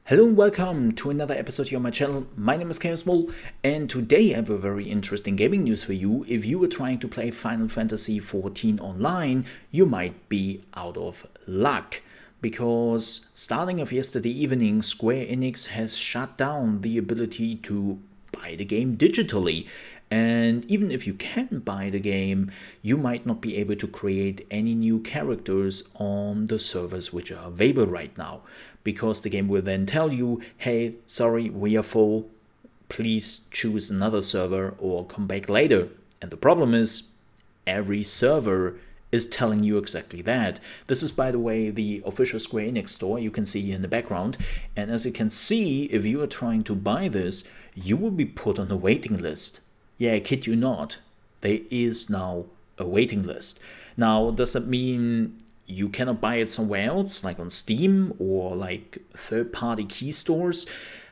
Hello and welcome to another episode here on my channel. My name is ChaosMole, and today I have a very interesting gaming news for you. If you were trying to play Final Fantasy XIV online, you might be out of luck. Because starting of yesterday evening, Square Enix has shut down the ability to buy the game digitally. And even if you can buy the game, you might not be able to create any new characters on the servers which are available right now. Because the game will then tell you, hey, sorry, we are full, please choose another server or come back later. And the problem is, every server is telling you exactly that. This is, by the way, the official Square Enix store you can see here in the background. And as you can see, if you are trying to buy this, you will be put on a waiting list. Yeah, I kid you not. There is now a waiting list. Now, does that mean you cannot buy it somewhere else, like on Steam or like third-party key stores?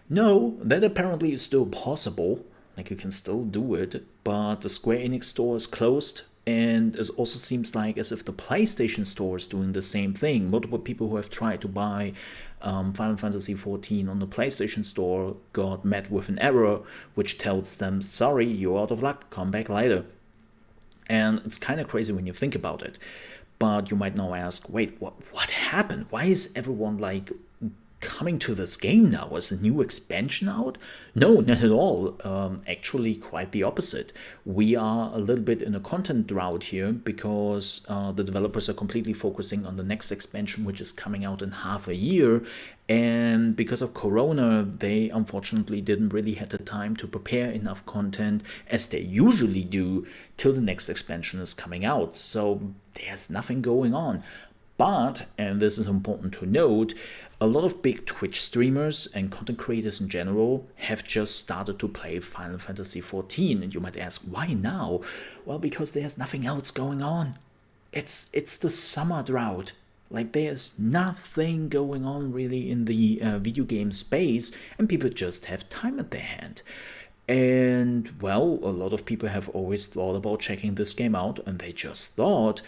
No, that apparently is still possible. Like, you can still do it, but the Square Enix store is closed, and it also seems like as if the PlayStation store is doing the same thing. Multiple people who have tried to buy Final Fantasy XIV on the PlayStation store got met with an error which tells them, sorry, you're out of luck, come back later. And it's kind of crazy when you think about it. But you might now ask, wait, what happened? Why is everyone like coming to this game now? Is a new expansion out? No, not at all. Actually, quite the opposite. We are a little bit in a content drought here because the developers are completely focusing on the next expansion, which is coming out in half a year. And because of Corona, they unfortunately didn't really have the time to prepare enough content as they usually do till the next expansion is coming out. So there's nothing going on. But, and this is important to note, a lot of big Twitch streamers and content creators in general have just started to play Final Fantasy XIV. And you might ask, why now? Well, because there's nothing else going on. It's the summer drought. Like, there's nothing going on really in the video game space, and people just have time at their hand. And, well, a lot of people have always thought about checking this game out, and they just thought,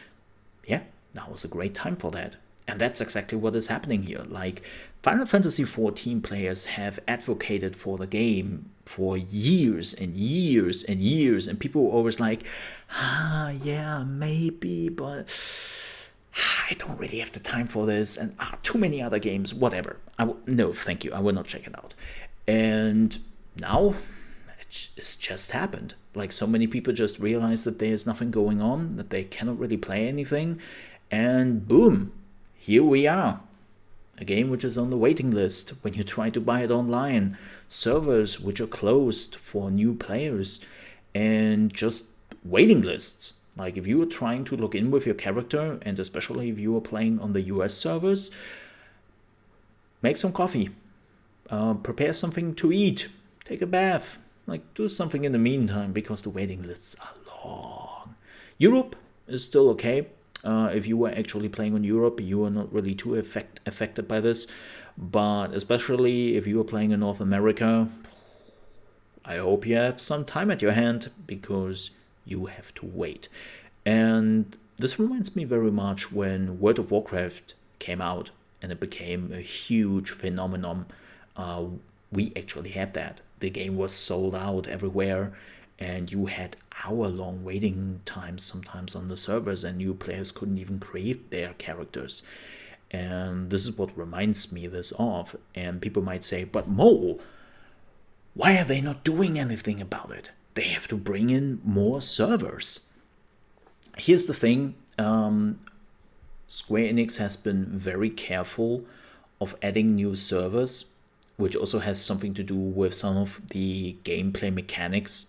yeah, now is a great time for that. And that's exactly what is happening here. Like, Final Fantasy XIV players have advocated for the game for years and years and years, and people were always like, yeah, maybe, but I don't really have the time for this, and too many other games, whatever. No, thank you, I will not check it out. And now, it's just happened. Like, so many people just realize that there's nothing going on, that they cannot really play anything, and boom, here we are. A game which is on the waiting list when you try to buy it online, servers which are closed for new players, and just waiting lists. Like, if you were trying to log in with your character, and especially if you were playing on the US servers, make some coffee, prepare something to eat, take a bath, like, do something in the meantime, because the waiting lists are long. Europe is still okay. If you were actually playing on Europe, you are not really too affected by this. But especially if you are playing in North America, I hope you have some time at your hand, because you have to wait. And this reminds me very much when World of Warcraft came out and it became a huge phenomenon. We actually had that. The game was sold out everywhere, and you had hour-long waiting times sometimes on the servers, and new players couldn't even create their characters. And this is what reminds me this of. And people might say, but Mole, why are they not doing anything about it? They have to bring in more servers. Here's the thing. Square Enix has been very careful of adding new servers, which also has something to do with some of the gameplay mechanics.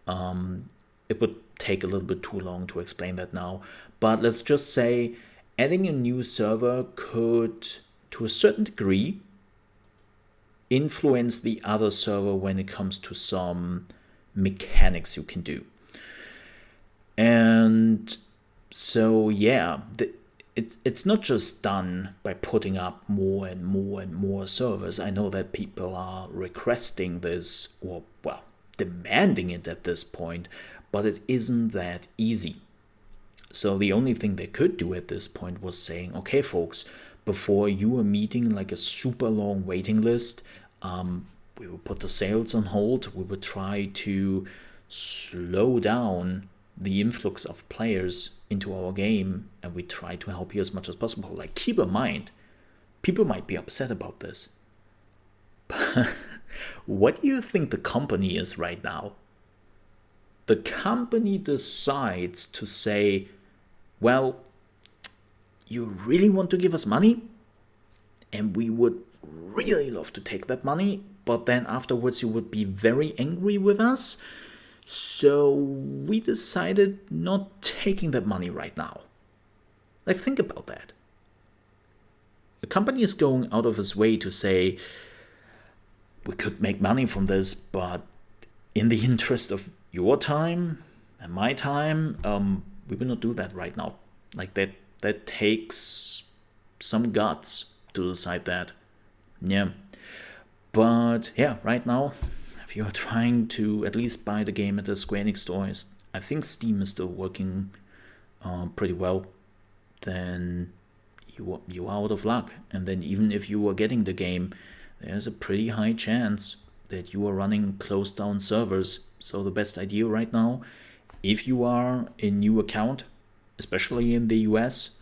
It would take a little bit too long to explain that now. But let's just say adding a new server could, to a certain degree, influence the other server when it comes to some mechanics you can do. And so, yeah, it's not just done by putting up more and more and more servers. I know that people are requesting this, or, well, demanding it at this point, but it isn't that easy. So the only thing they could do at this point was saying, okay, folks, before you were meeting like a super long waiting list, we would put the sales on hold. We would try to slow down the influx of players into our game, and we try to help you as much as possible. Like, keep in mind, people might be upset about this. What do you think the company is right now? The company decides to say, well, you really want to give us money? And we would really love to take that money, but then afterwards you would be very angry with us. So we decided not taking that money right now. Like, think about that. The company is going out of its way to say, we could make money from this, but in the interest of your time and my time, we will not do that right now. Like, that takes some guts to decide that. Yeah. But yeah, right now, if you're trying to at least buy the game at the Square Enix store, I think Steam is still working pretty well, then you are out of luck. And then even if you are getting the game, there's a pretty high chance that you are running closed down servers. So the best idea right now, if you are a new account, especially in the US,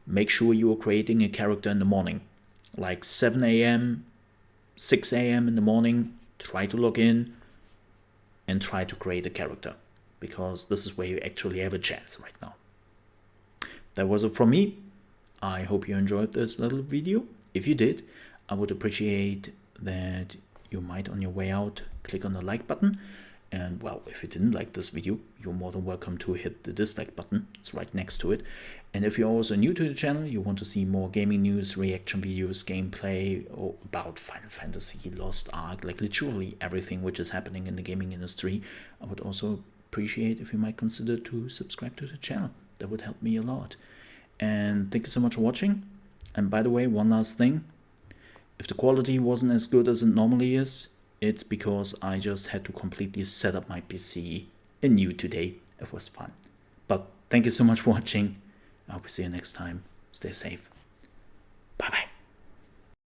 make sure you are creating a character in the morning, like 7 a.m., 6 a.m. in the morning. Try to log in and try to create a character, because this is where you actually have a chance right now. That was it from me. I hope you enjoyed this little video. If you did, I would appreciate that you might, on your way out, click on the like button. And well, if you didn't like this video, you're more than welcome to hit the dislike button. It's right next to it. And if you're also new to the channel, you want to see more gaming news, reaction videos, gameplay, or about Final Fantasy, Lost Ark, like literally everything which is happening in the gaming industry, I would also appreciate if you might consider to subscribe to the channel. That would help me a lot. And thank you so much for watching. And by the way, one last thing. If the quality wasn't as good as it normally is, it's because I just had to completely set up my PC anew today. It was fun. But thank you so much for watching. I hope to see you next time. Stay safe.